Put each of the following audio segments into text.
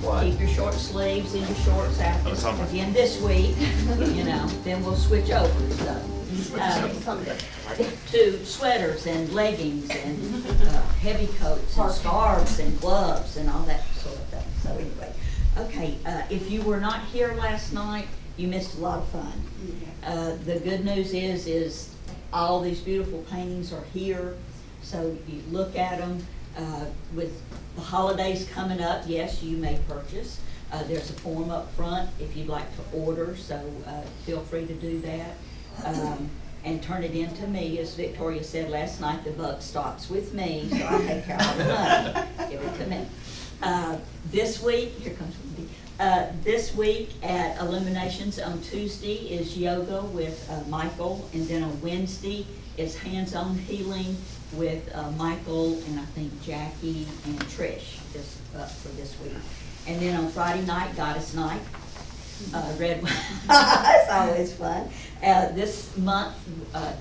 What? Keep your short sleeves and your shorts out Oh, it's on my- again this week, then we'll switch over, so. To sweaters and leggings and heavy coats and scarves and gloves and all that sort of thing. So anyway, okay, if you were not here last night, you missed a lot of fun. The good news is all these beautiful paintings are here, so you look at them. With the holidays coming up, yes, you may purchase. There's a form up front if you'd like to order, so feel free to do that. And turn it in to me. As Victoria said last night, the buck stops with me, so I take care of the money. Give it to me. This week, here comes Wendy. This week at Illuminations on Tuesday is yoga with Michael, and then on Wednesday is hands-on healing with Michael and I think Jackie and Trish for this week. And then on Friday night, Goddess Night. Red wine. It's always fun. This month,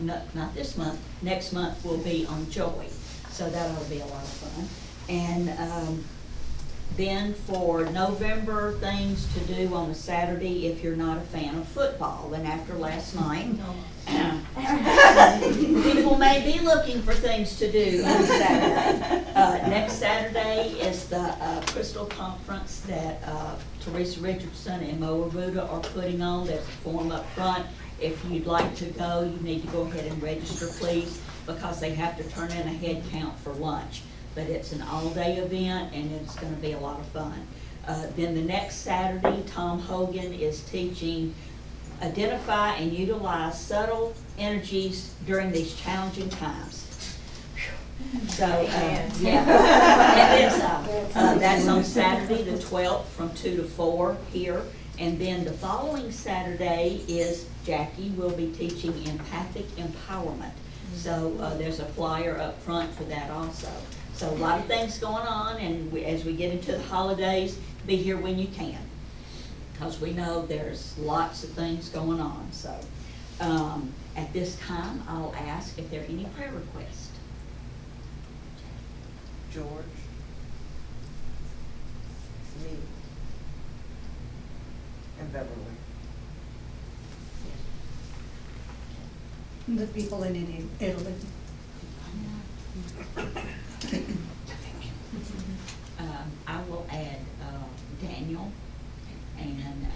not this month, next month will be on Joy. So that ought to be a lot of fun. And then for November, things to do on a Saturday if you're not a fan of football. And after last night, people may be looking for things to do on Saturday. Next Saturday is the Crystal Conference that Teresa Richardson and Moa Ruda are putting on. There's a form up front. If you'd like to go, you need to go ahead and register, please, because they have to turn in a head count for lunch. But it's an all-day event, and it's going to be a lot of fun. Then the next Saturday, Tom Hogan is teaching Identify and Utilize Subtle Energies During These Challenging Times. So, yeah. And then, that's on Saturday, the 12th, from 2 to 4 here. And then the following Saturday is Jackie will be teaching Empathic Empowerment. So there's a flyer up front for that also. So a lot of things going on, and as we get into the holidays, be here when you can, because we know there's lots of things going on. So at this time, I'll ask if there are any prayer requests. George. Me. And Beverly. The people in Italy. I will add Daniel and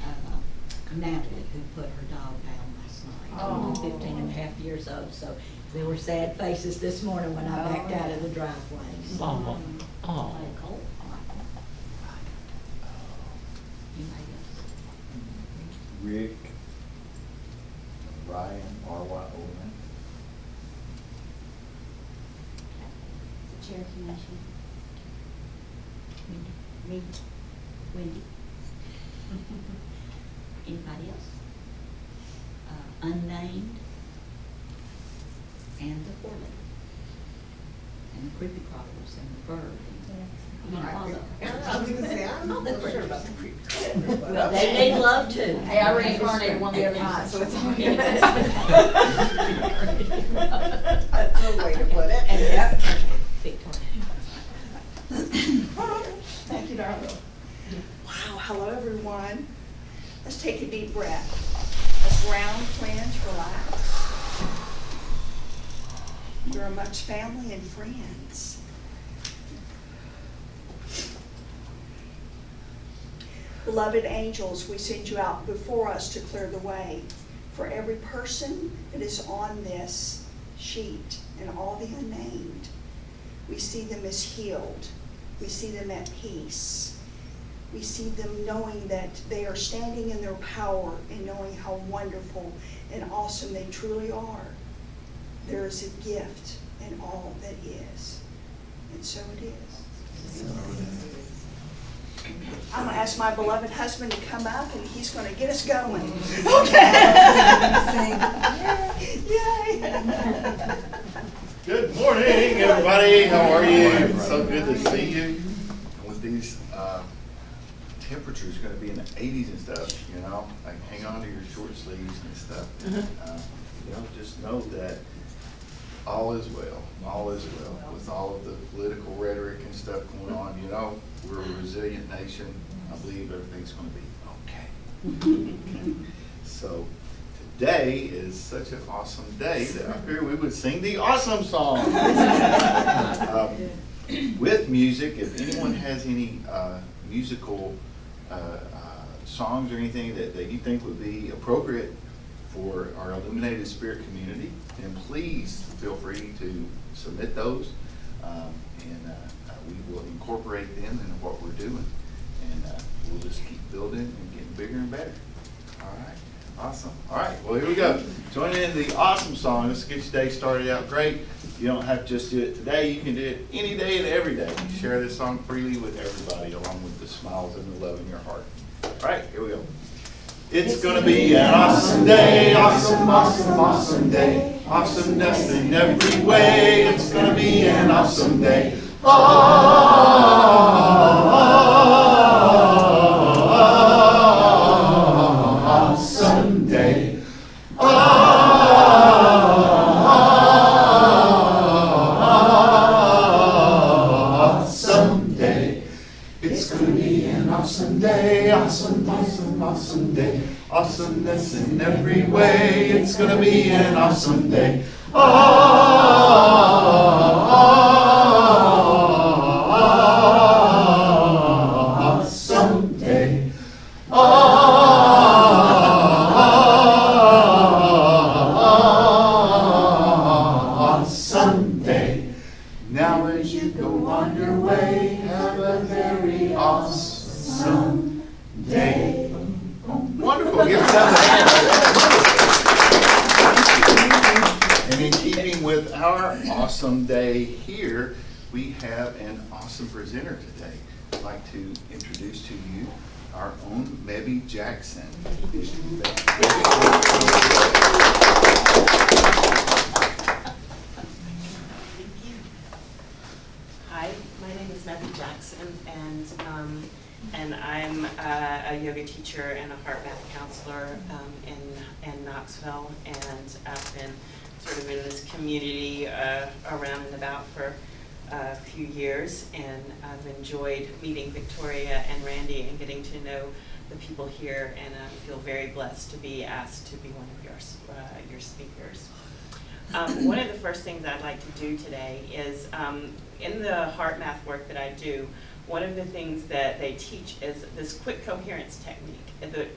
Natalie, who put her dog down last night. Oh. 15 and a half years old, so there were sad faces this morning when I backed out of the driveway. So, Oh. Oh. Anybody else? Rick, Ryan, R-Y-O-N. The Cherokee Nation. Me, Wendy. Anybody else? Unnamed. And the four-letter. And the creepy crawlers and the bird. And, you know, all the. I was gonna say, I'm not that sure about the creek. Well, they need love too. Hey, I reincarnated one the other night, so it's all good. That's no way to put it. And yep, Victoria. Thank you, darling. Wow, hello everyone. Let's take a deep breath. Let's ground, cleanse, relax. You're amongst family and friends. Beloved angels, we send you out before us to clear the way for every person that is on this sheet and all the unnamed. We see them as healed. We see them at peace. We see them knowing that they are standing in their power and knowing how wonderful and awesome they truly are. There is a gift in all that is. And so it is. I'm going to ask my beloved husband to come up and he's going to get us going. Okay. Yay. Good morning, everybody. How are you? So good to see you. With these temperatures going to be in the 80s and stuff, you know, like hang on to your short sleeves and stuff. You know, just know that all is well. All is well with all of the political rhetoric and stuff going on. You know, We're a resilient nation. I believe everything's going to be okay. So today is such an awesome day that I figured we would sing the awesome song. With music, if anyone has any musical songs or anything that you think would be appropriate for our Illuminated Spirit community, then please feel free to submit those, and we will incorporate them into what we're doing, and we'll just keep building and getting bigger and better. All right, awesome. All right, well, here we go. Join in the awesome song. Let's get your day started out great. You don't have to just do it today. You can do it any day and every day. You share this song freely with everybody, along with the smiles and the love in your heart. All right, here we go. It's gonna be an awesome day, awesome, awesome, awesome day. Awesomeness in every way. It's gonna be an awesome day. Awesome day. Awesome day. It's gonna be an awesome day, awesome, awesome, awesome day. Awesomeness in every way. It's gonna be an awesome day. Awesome day. Awesome day. Now as you go on your way, have a very awesome day. Wonderful. Give us a hand. And in keeping with our awesome day here, we have an awesome presenter today. I'd like to introduce to you our own Mebby Jackson. Hi, my name is Mebby Jackson, and I'm a yoga teacher and a heart math counselor in Knoxville, and I've been sort of in this community around and about for a few years, and I've enjoyed meeting Victoria and Randy and getting to know the people here, and I feel very blessed to be asked to be one of your speakers. One of the first things I'd like to do today is, in the heart math work that I do, one of the things that they teach is this quick coherence technique,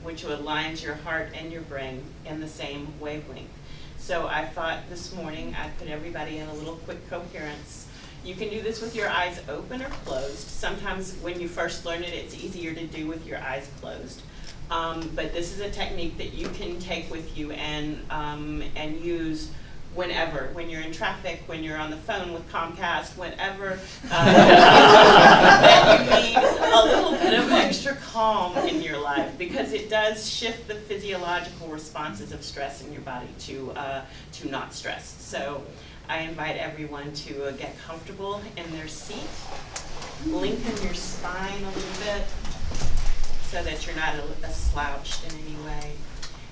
which aligns your heart and your brain in the same wavelength. So I thought this morning I'd put everybody in a little quick coherence. You can do this with your eyes open or closed. Sometimes when you first learn it, it's easier to do with your eyes closed. But this is a technique that you can take with you and use whenever, when you're in traffic, when you're on the phone with Comcast, whenever that you need a little bit of extra calm in your life, because it does shift the physiological responses of stress in your body to not stress. So I invite everyone to get comfortable in their seat, lengthen your spine a little bit so that you're not slouched in any way,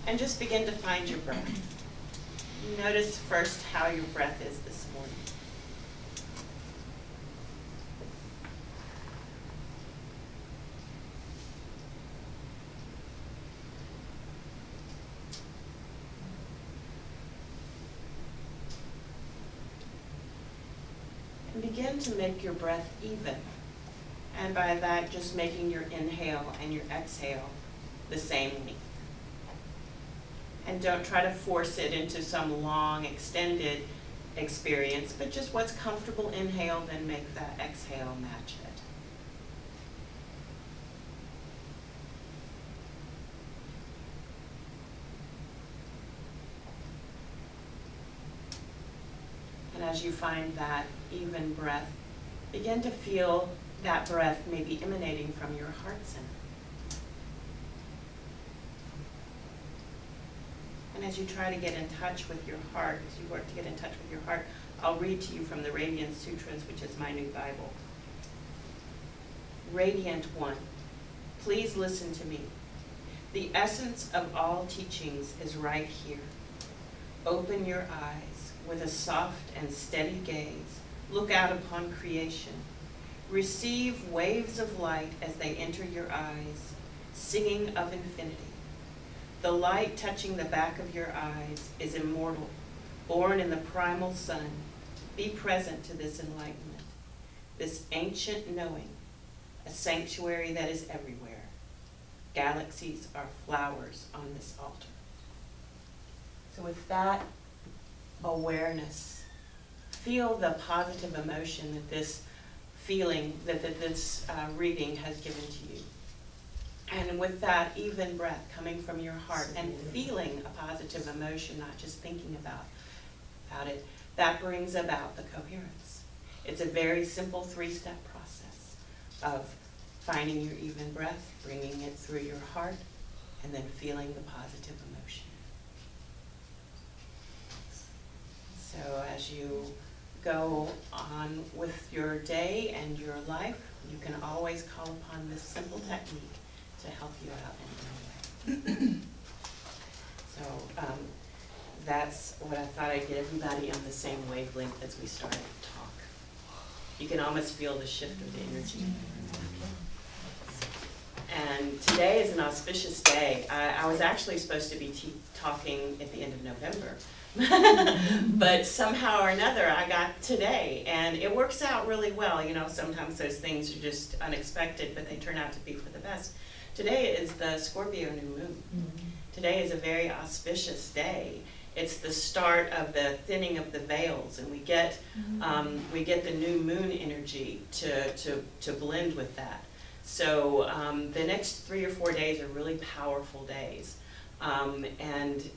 and just begin to find your breath. Notice first how your breath is this morning. And begin to make your breath even. And by that, just making your inhale and your exhale the same length. And don't try to force it into some long, extended experience, but just what's comfortable inhale, then make that exhale match it. And as you find that even breath, begin to feel that breath maybe emanating from your heart center. And as you try to get in touch with your heart, as you work to get in touch with your heart, I'll read to you from the Radiant Sutras, which is my new Bible. Radiant One, please listen to me. The essence of all teachings is right here. Open your eyes with a soft and steady gaze. Look out upon creation. Receive waves of light as they enter your eyes, singing of infinity. The light touching the back of your eyes is immortal, born in the primal sun. Be present to this enlightenment, this ancient knowing, a sanctuary that is everywhere. Galaxies are flowers on this altar. So with that awareness, feel the positive emotion that this feeling, that this reading has given to you. And with that even breath coming from your heart and feeling a positive emotion, not just thinking about it, that brings about the coherence. It's a very simple 3-step process of finding your even breath, bringing it through your heart, and then feeling the positive emotion. So as you go on with your day and your life, you can always call upon this simple technique to help you out in any way. So that's what I thought I'd get everybody on the same wavelength as we started to talk. You can almost feel the shift of the energy. And today is an auspicious day. I was actually supposed to be talking at the end of November. But somehow or another I got today, and it works out really well. You know, sometimes those things are just unexpected, but they turn out to be for the best. Today is the Scorpio new moon. Today is a very auspicious day. It's the start of the thinning of the veils, and we get the new moon energy to blend with that. So the next 3 or 4 days are really powerful days, and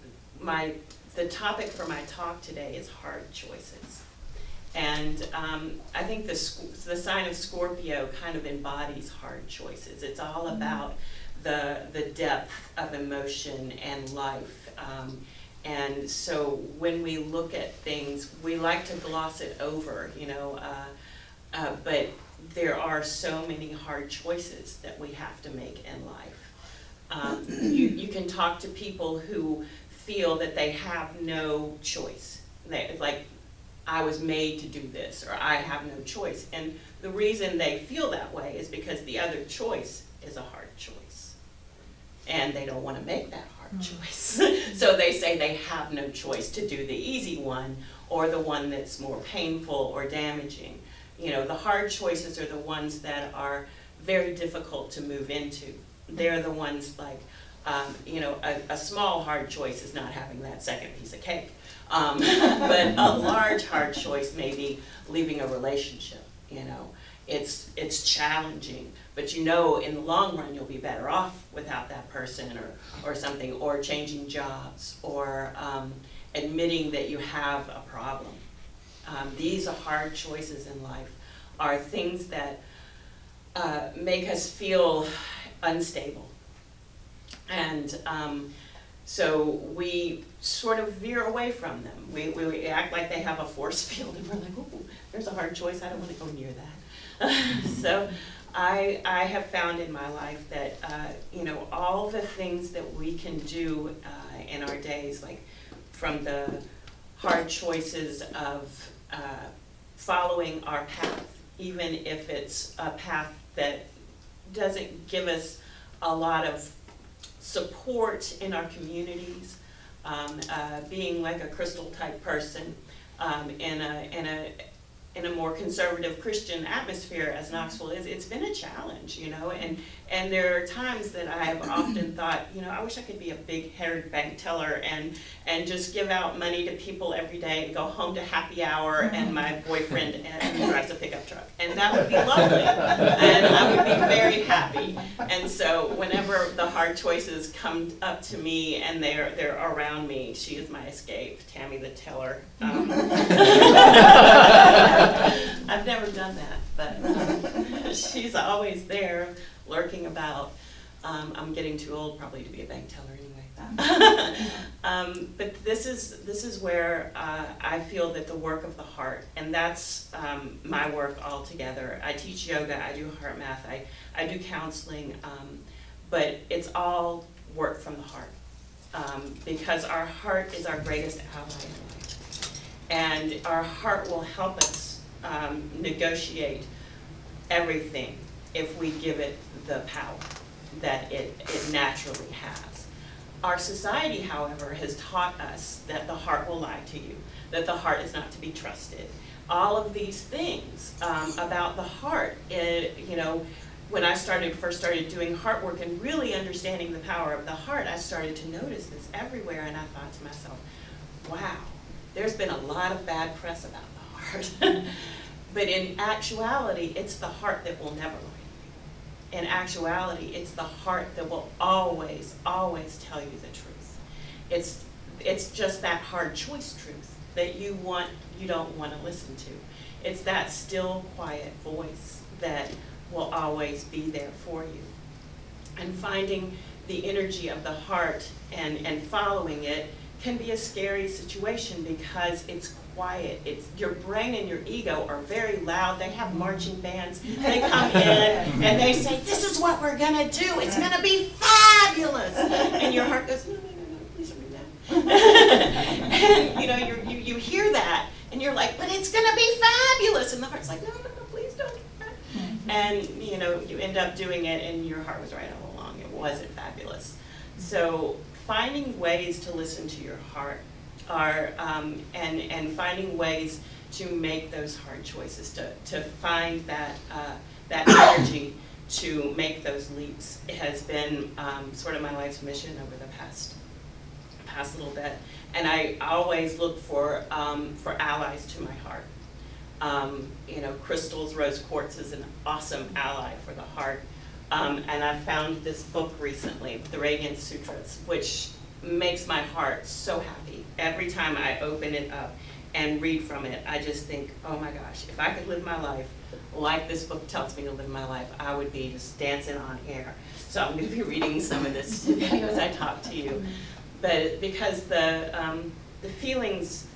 the topic for my talk today is hard choices. And I think the sign of Scorpio kind of embodies hard choices. It's all about the depth of emotion and life. And so when we look at things, we like to gloss it over, you know, but there are so many hard choices that we have to make in life. You can talk to people who feel that they have no choice. Like, I was made to do this, or I have no choice. And the reason they feel that way is because the other choice is a hard choice. And they don't want to make that hard choice. So they say they have no choice to do the easy one, or the one that's more painful or damaging. You know, the hard choices are the ones that are very difficult to move into. They're the ones like, you know, a small hard choice is not having that second piece of cake. But a large hard choice may be leaving a relationship, you know. It's challenging, but you know in the long run you'll be better off without that person, or something, or changing jobs, or admitting that you have a problem. These are hard choices in life, are things that make us feel unstable. And so we sort of veer away from them. We act like they have a force field, and we're like, ooh, there's a hard choice, I don't want to go near that. So I have found in my life that, you know, all the things that we can do in our days, like from the hard choices of following our path, even if it's a path that doesn't give us a lot of support in our communities, being like a crystal type person in a more conservative Christian atmosphere as Knoxville is, it's been a challenge, you know, and there are times that I have often thought, you know, I wish I could be a big-haired bank teller and just give out money to people every day and go home to happy hour and my boyfriend and drives a pickup truck. And that would be lovely, and I would be very happy. And so whenever the hard choices come up to me and they're around me, she is my escape, Tammy the teller. I've never done that, but she's always there, lurking about. I'm getting too old probably to be a bank teller anyway. But this is where I feel that the work of the heart, and that's my work altogether. I teach yoga, I do heart math, I do counseling, but it's all work from the heart, because our heart is our greatest ally in life. And our heart will help us negotiate everything if we give it the power that it naturally has. Our society, however, has taught us that the heart will lie to you, that the heart is not to be trusted. All of these things about the heart, when I first started doing heart work and really understanding the power of the heart, I started to notice this everywhere, and I thought to myself, wow, there's been a lot of bad press about the heart. But in actuality, it's the heart that will never lie. In actuality, it's the heart that will always, always tell you the truth. It's just that hard choice truth that you don't want to listen to. It's that still, quiet voice that will always be there for you. And finding the energy of the heart and following it can be a scary situation because it's quiet. Your brain and your ego are very loud. They have marching bands. They come in and they say, this is what we're going to do. It's going to be fabulous. And your heart goes, no, please don't do that. And you hear that and you're like, but it's going to be fabulous. And the heart's like, no, please don't do that. And you end up doing it and your heart was right all along. It wasn't fabulous. So finding ways to listen to your heart and finding ways to make those hard choices, to find that energy to make those leaps has been sort of my life's mission over the past little bit. And I always look for allies to my heart. Crystals, rose quartz is an awesome ally for the heart. And I found this book recently, The Radiance Sutras, which makes my heart so happy. Every time I open it up and read from it, I just think, oh my gosh, if I could live my life like this book tells me to live my life, I would be just dancing on air. So I'm going to be reading some of this today as I talk to you. But because the feelings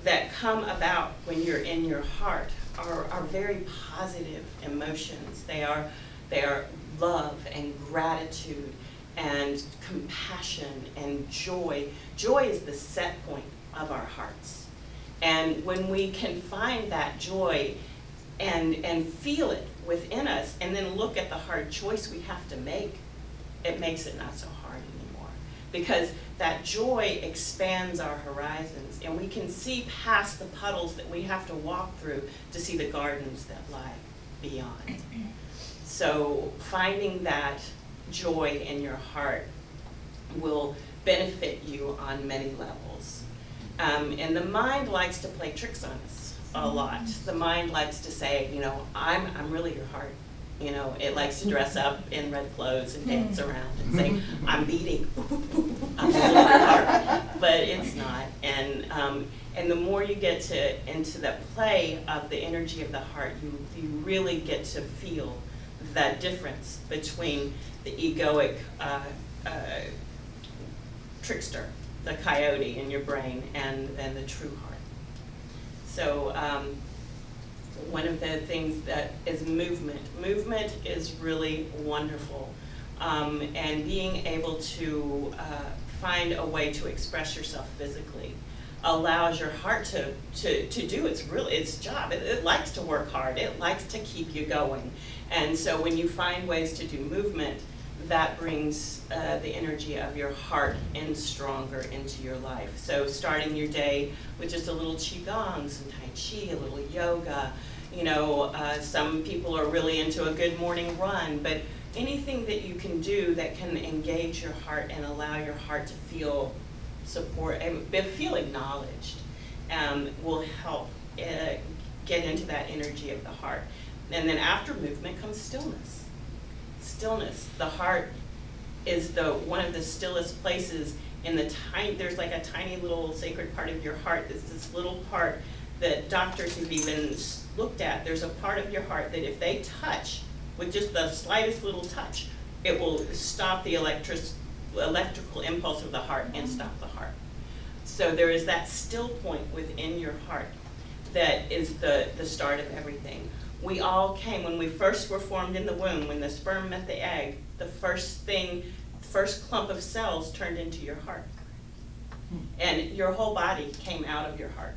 that come about when you're in your heart are very positive emotions. They are love and gratitude and compassion and joy. Joy is the set point of our hearts. And when we can find that joy and feel it within us and then look at the hard choice we have to make, it makes it not so hard anymore. Because that joy expands our horizons and we can see past the puddles that we have to walk through to see the gardens that lie beyond. So finding that joy in your heart will benefit you on many levels. And the mind likes to play tricks on us a lot. The mind likes to say, I'm really your heart. It likes to dress up in red clothes and dance around and say, I'm beating. I'm really your heart. But it's not. And the more you get into the play of the energy of the heart, you really get to feel that difference between the egoic trickster, the coyote in your brain, and the true heart. So one of the things that is movement. Movement is really wonderful. And being able to find a way to express yourself physically allows your heart to do its job. It likes to work hard. It likes to keep you going. And so when you find ways to do movement, that brings the energy of your heart in stronger into your life. So starting your day with just a little qigong, some tai chi, a little yoga. Some people are really into a good morning run, but anything that you can do that can engage your heart and allow your heart to feel support and feel acknowledged will help get into that energy of the heart. And then after movement comes stillness. Stillness. The heart is one of the stillest places in there's like a tiny little sacred part of your heart. It's this little part that doctors have even looked at. There's a part of your heart that if they touch, with just the slightest little touch, it will stop the electrical impulse of the heart and stop the heart. So there is that still point within your heart that is the start of everything. We all came, when we first were formed in the womb, when the sperm met the egg, the first clump of cells turned into your heart. And your whole body came out of your heart.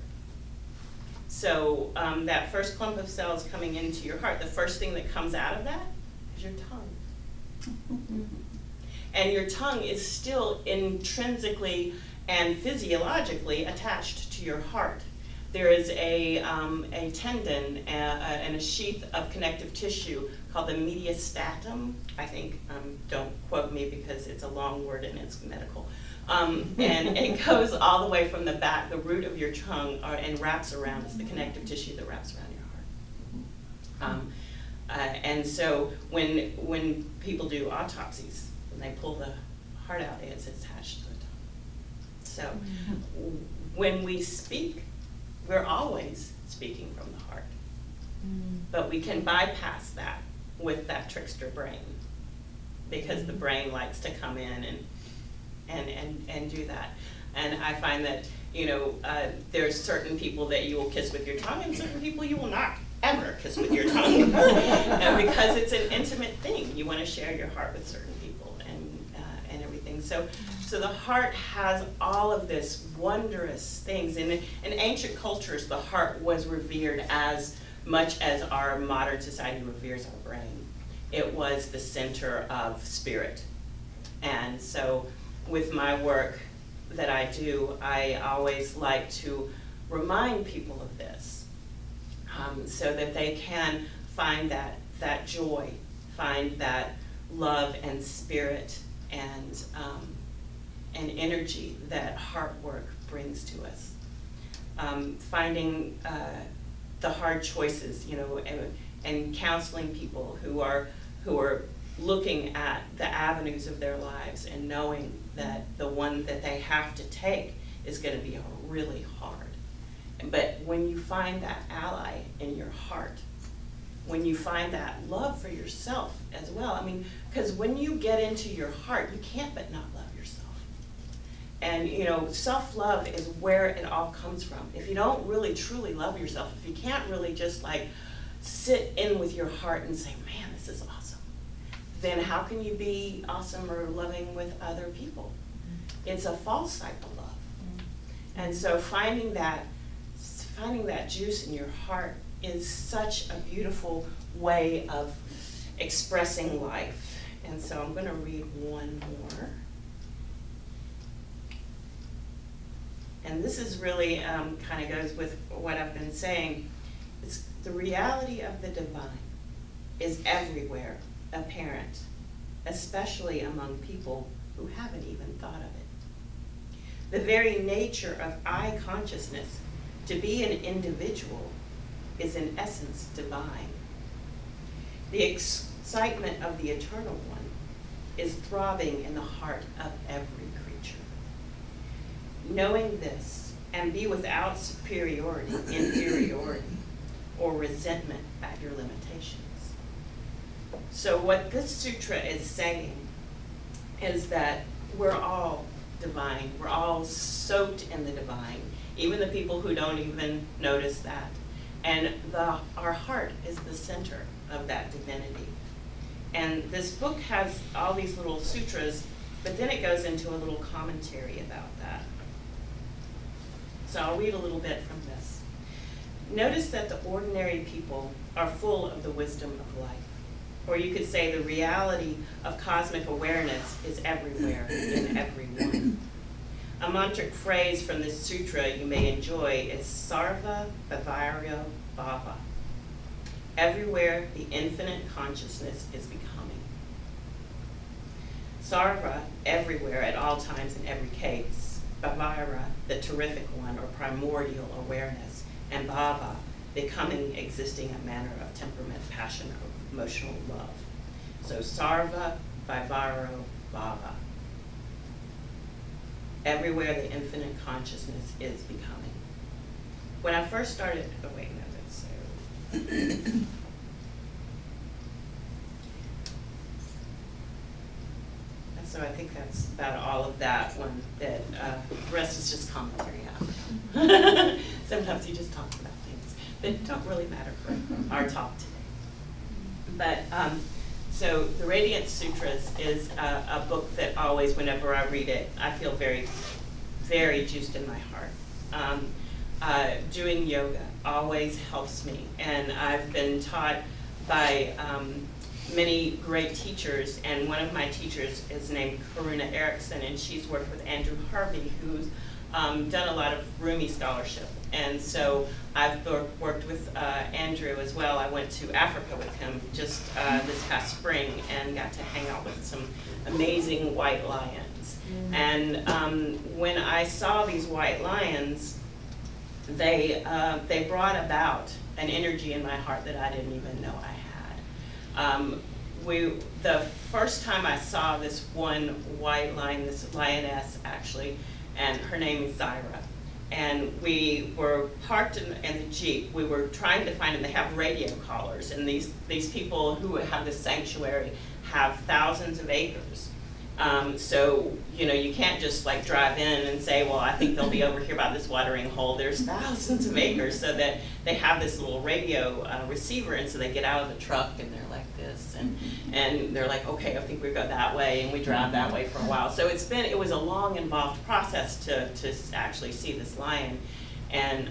So that first clump of cells coming into your heart, the first thing that comes out of that is your tongue. And your tongue is still intrinsically and physiologically attached to your heart. There is a tendon and a sheath of connective tissue called the mediastatum. I think, don't quote me because it's a long word and it's medical. And it goes all the way from the back, the root of your tongue, and wraps around. It's the connective tissue that wraps around your heart. And so when people do autopsies, when they pull the heart out, it's attached to the tongue. So when we speak, we're always speaking from the heart. But we can bypass that with that trickster brain, because the brain likes to come in and do that. And I find that, there's certain people that you will kiss with your tongue and certain people you will not ever kiss with your tongue. Because it's an intimate thing. You want to share your heart with certain people and everything. So the heart has all of this wondrous things. In ancient cultures, the heart was revered as much as our modern society reveres our brain. It was the center of spirit. And so with my work that I do, I always like to remind people of this, so that they can find that joy, find that love and spirit and energy that heart work brings to us. Finding the hard choices, and counseling people who are looking at the avenues of their lives and knowing that the one that they have to take is going to be really hard. But when you find that ally in your heart, when you find that love for yourself as well, because when you get into your heart, you can't but not love yourself. And self-love is where it all comes from. If you don't really truly love yourself, if you can't really just sit in with your heart and say, man, this is awesome, then how can you be awesome or loving with other people? It's a false type of love. And so finding that juice in your heart is such a beautiful way of expressing life. And so I'm going to read one more. And this is really kind of goes with what I've been saying. It's the reality of the divine is everywhere apparent, especially among people who haven't even thought of it. The very nature of I consciousness, to be an individual, is in essence divine. The excitement of the Eternal One is throbbing in the heart of every creature. Knowing this, and be without superiority, inferiority, or resentment at your limitations. So what this sutra is saying is that we're all divine. We're all soaked in the divine, even the people who don't even notice that. And our heart is the center of that divinity. And this book has all these little sutras, but then it goes into a little commentary about that. So I'll read a little bit from this. Notice that the ordinary people are full of the wisdom of life. Or you could say the reality of cosmic awareness is everywhere in everyone. A mantric phrase from this sutra you may enjoy is Sarva Bhavaryo Bhava. Everywhere the infinite consciousness is becoming. Sarva, everywhere, at all times, in every case. Bhavara, the terrific one, or primordial awareness. And Bhava, becoming, existing, a manner of temperament, passion, or emotional love. So Sarva Bhavaro Bhava. Everywhere the infinite consciousness is becoming. When I first started, so I think that's about all of that one. That the rest is just commentary. Sometimes you just talk about things that don't really matter for our talk today. But so the Radiant Sutras is a book that always, whenever I read it, I feel very, very juiced in my heart. doing yoga always helps me, and I've been taught by many great teachers, and one of my teachers is named Karuna Erickson, and she's worked with Andrew Harvey, who's done a lot of Rumi scholarship. And so I've worked with Andrew as well. I went to Africa with him just this past spring and got to hang out with some amazing white lions. And when I saw these white lions, they brought about an energy in my heart that I didn't even know I had. The first time I saw this one white lion, this lioness actually, and her name is Zyra. And we were parked in the Jeep. We were trying to find them. They have radio collars, and these people who have this sanctuary have thousands of acres. So, you know, you can't just like drive in and say, well, I think they'll be over here by this watering hole. There's thousands of acres, so that they have this little radio receiver, and so they get out of the truck and they're like this, and they're like, okay, I think we go that way, and we drive that way for a while. So it was a long, involved process to actually see this lion. And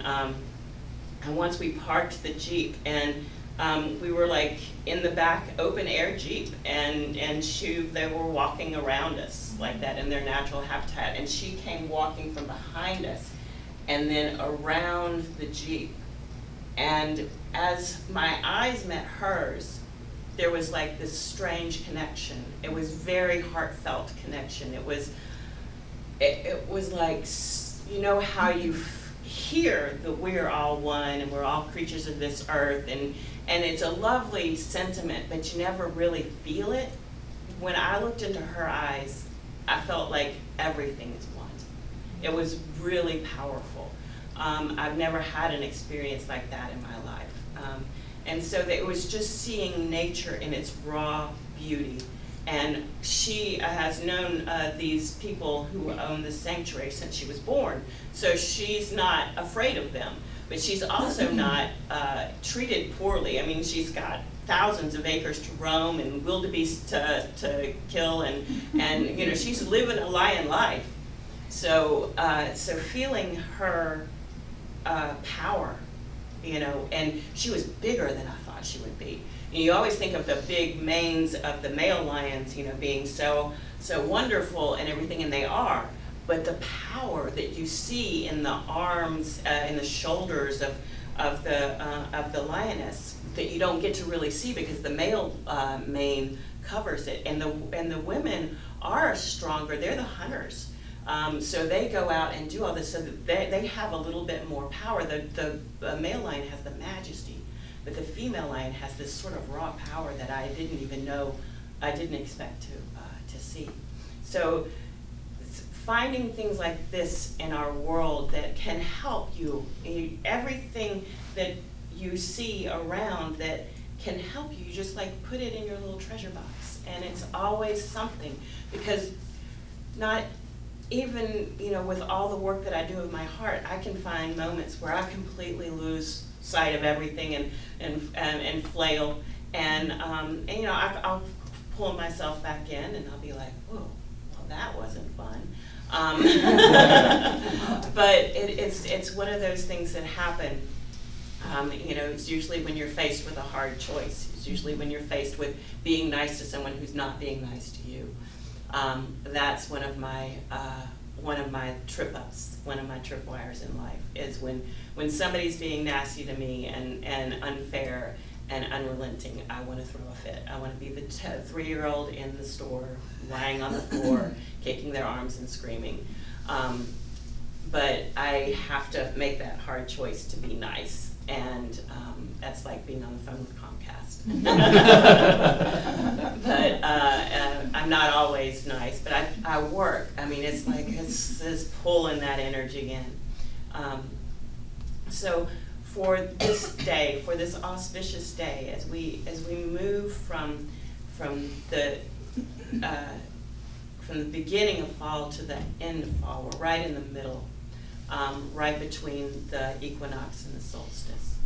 once we parked the Jeep, and we were like in the back open air Jeep, and they were walking around us like that in their natural habitat, and she came walking from behind us and then around the Jeep. And as my eyes met hers, there was like this strange connection. It was very heartfelt connection. It was like, you know how you hear that we're all one and we're all creatures of this earth, and it's a lovely sentiment, but you never really feel it. When I looked into her eyes, I felt like everything is one. It was really powerful. I've never had an experience like that in my life. And so it was just seeing nature in its raw beauty. And she has known these people who own the sanctuary since she was born. So she's not afraid of them, but she's also not treated poorly. I mean, she's got thousands of acres to roam and wildebeest to kill, and you know, she's living a lion life. So feeling her power, you know, and she was bigger than I thought she would be. You always think of the big manes of the male lions, you know, being so wonderful and everything, and they are. But the power that you see in the arms, in the shoulders of the lioness, that you don't get to really see because the male mane covers it, and the women are stronger. They're the hunters, so they go out and do all this. So that they have a little bit more power. The male lion has the majesty. But the female lion has this sort of raw power that I didn't even know, I didn't expect to see. So finding things like this in our world that can help you, everything that you see around that can help you, you just like put it in your little treasure box. And it's always something, because not even, you know, with all the work that I do with my heart, I can find moments where I completely lose sight of everything and flail, and you know, I'll pull myself back in and I'll be like, whoa, well that wasn't fun. But it's one of those things that happen. You know, it's usually when you're faced with a hard choice. It's usually when you're faced with being nice to someone who's not being nice to you. That's one of my trip-ups, one of my tripwires in life, is when somebody's being nasty to me and unfair and unrelenting, I want to throw a fit. I want to be the 3-year-old in the store, lying on the floor, kicking their arms and screaming. But I have to make that hard choice to be nice, and that's like being on the phone with Comcast. But I'm not always nice, but I work. I mean, it's like it's pulling that energy in. So for this day, for this auspicious day, as we move from the beginning of fall to the end of fall, we're right in the middle, right between the equinox and the solstice.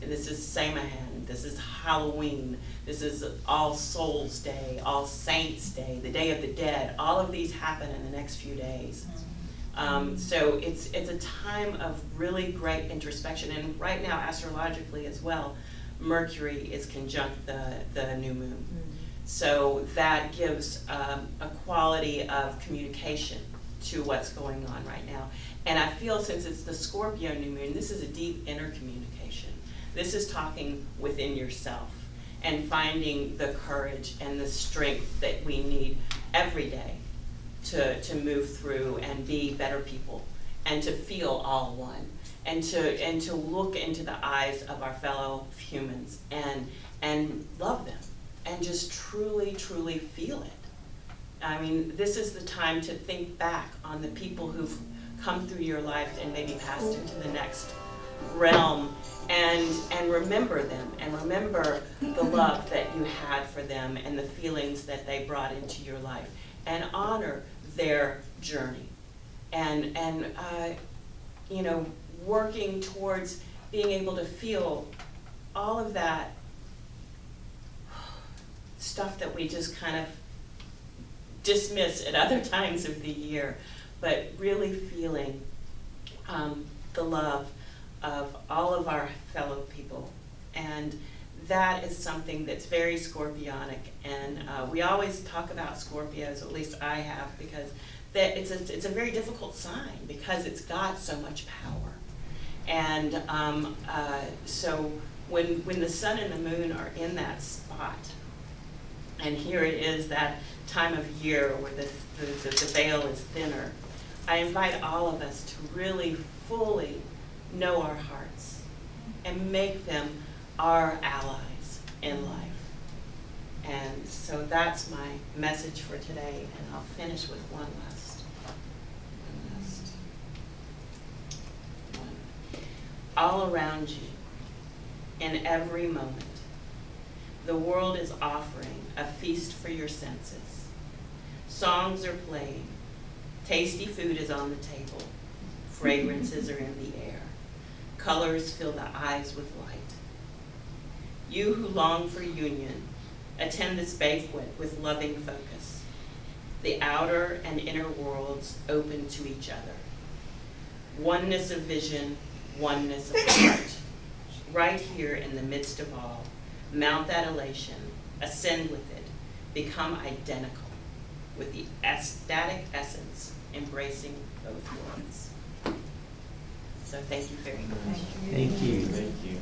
This is Samhain, this is Halloween, this is All Souls Day, All Saints Day, the Day of the Dead. All of these happen in the next few days. So it's a time of really great introspection, and right now astrologically as well, Mercury is conjunct the new moon. So that gives a quality of communication to what's going on right now. And I feel since it's the Scorpio new moon, this is a deep inner communication. This is talking within yourself and finding the courage and the strength that we need every day to move through and be better people and to feel all one and to look into the eyes of our fellow humans and love them and just truly feel it. I mean, this is the time to think back on the people who've come through your life and maybe passed into the next realm and remember them and remember the love that you had for them and the feelings that they brought into your life and honor their journey and you know, working towards being able to feel all of that stuff that we just kind of dismiss at other times of the year, but really feeling the love of all of our fellow people. And that is something that's very Scorpionic, and we always talk about Scorpios, at least I have, because that it's a very difficult sign because it's got so much power. And so when the sun and the moon are in that spot, and here it is that time of year where the veil is thinner, I invite all of us to really fully know our hearts and make them our allies in life. And so that's my message for today, and I'll finish with one last. All around you, in every moment, the world is offering a feast for your senses. Songs are playing, tasty food is on the table, fragrances are in the air, colors fill the eyes with light. You who long for union, attend this banquet with loving focus. The outer and inner worlds open to each other. Oneness of vision, oneness of heart. Right here in the midst of all, mount that elation, ascend with it, become identical with the ecstatic essence embracing both worlds. So thank you very much. Thank you. Thank you.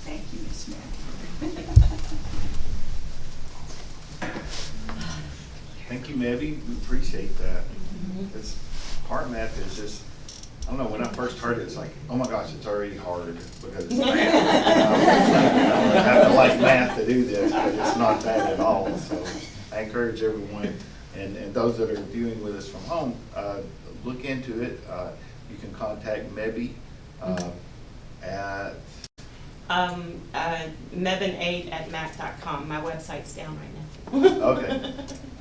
Thank you, Ms. Mary. Thank you, Mebby. We appreciate that. This heart math is just, I don't know, when I first heard it, it's like, oh my gosh, it's already hard because it's math. I have to like math to do this, but it's not that at all. So I encourage everyone, and those that are viewing with us from home, look into it. You can contact Mebby at Mebin8@mac.com. My website's down right now. Okay.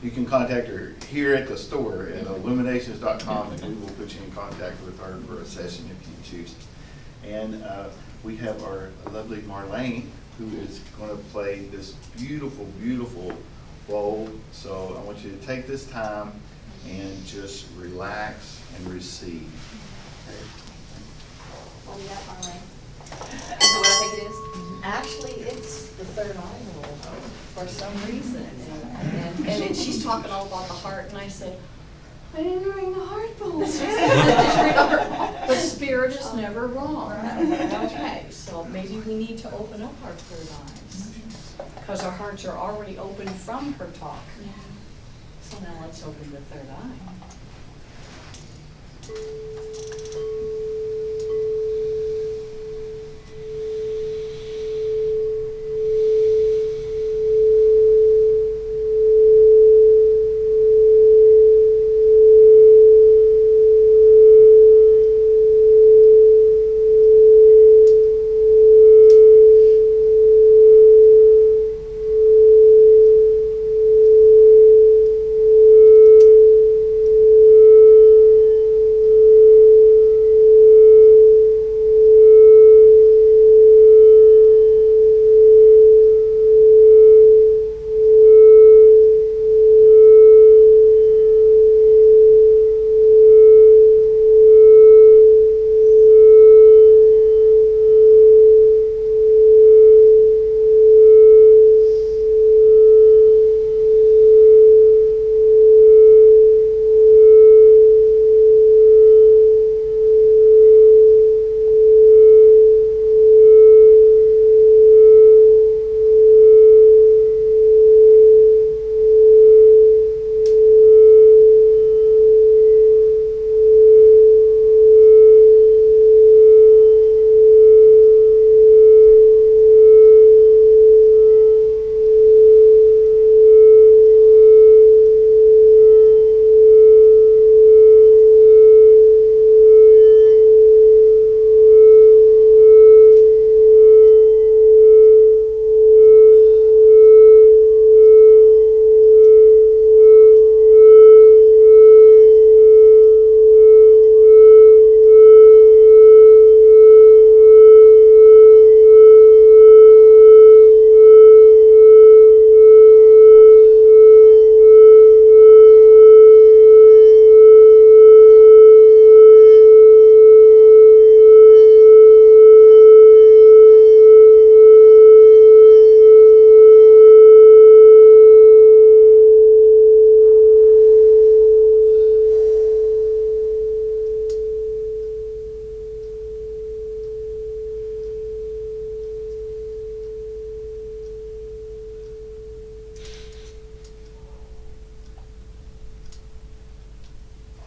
You can contact her here at the store at illuminations.com, and we will put you in contact with her for a session if you choose. And we have our lovely Marlene, who is going to play this beautiful, beautiful bowl. So I want you to take this time and just relax and receive. What do you got, Marlene? Is it what I think it is? Actually, it's the third eye roll for some reason. And she's talking all about the heart, and I said, I didn't ring the heart bowl. But spirit is never wrong. Okay, so maybe we need to open up our third eyes, because our hearts are already open from her talk. So now let's open the third eye.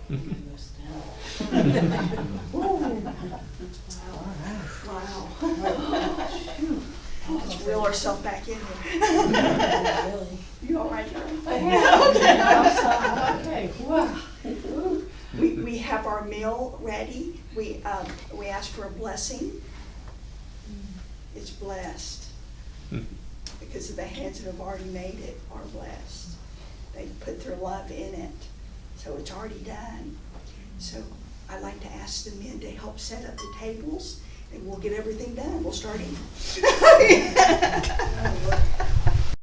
Wow. Let's reel ourselves back in here. You all right, darling? Okay, wow. We have our meal ready. We ask for a blessing. It's blessed. Because the hands that have already made it are blessed. They put their love in it. So it's already done. So I'd like to ask the men to help set up the tables and we'll get everything done. We'll start eating.